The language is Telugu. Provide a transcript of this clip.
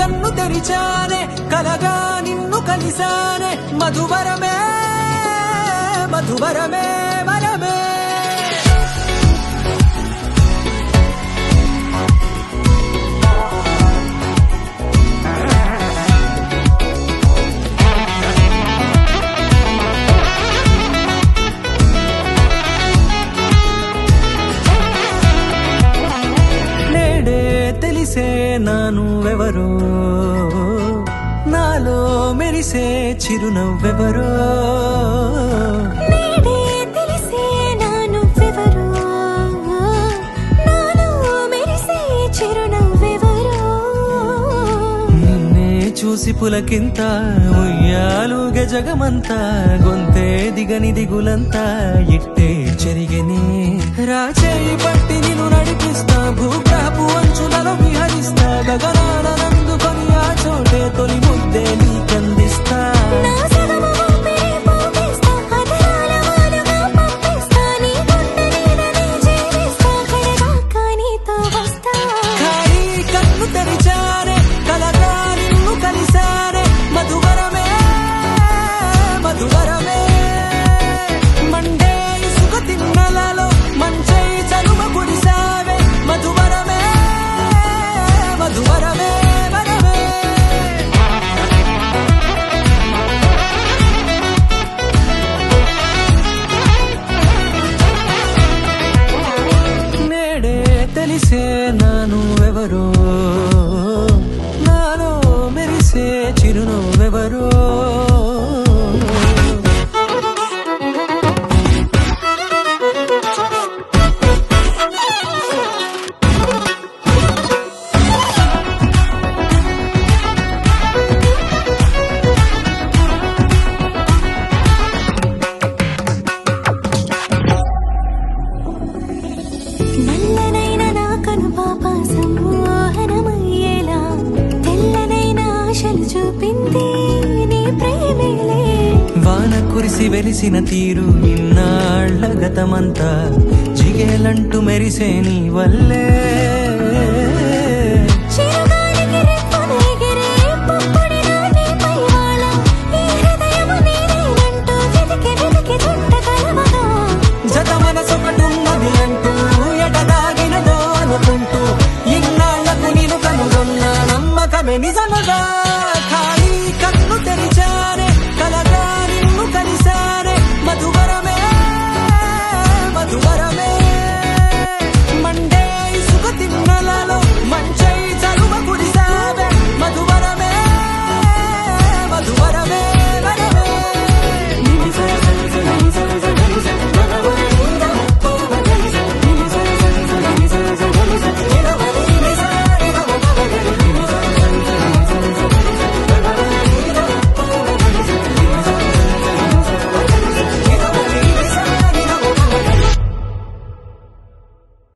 కన్ను తెరిచానే కలగా నిన్ను కలిసానే మధువరమే మధువరమే వరమే తెలిసే నానువెవరో నాలో మెరిసే చిరునవ్వెవరో నిన్నే చూసి పులకింత ఉయ్యాలుగ జగమంతా గొంతే దిగని దిగులంతా ఇట్టే చెరిగని రాచేయి పట్టి నిన్ను నడిపిస్తా భూగ్రహపు అంచులలో విహరిస్తా గగనాల నందుకొని ఆ చోటే తొలి ముద్దే నీకందిస్తా కన్ను తెరిచారే కలగా నిన్ను కలిసారే మధువరమే మధువరమే మండే ఇసుక తిన్నలలో మంచై చలువ కురిసావే మధువరమే మధువరమే వరమే నేడే తెలిసే నానువెవరో నాలో మెరిసే చిరునవ్వెవరో నల్లనైన నా కనుపాప సమ్మోహనమయ్యేలా తెల్లనైన ఆశలు చూపింది నీ ప్రేమేలే వాన కురిసి వెలిసిన తీరు ఇన్నాళ్ల గతమంతా జిగేలంటూ మెరిసే నీ వల్లే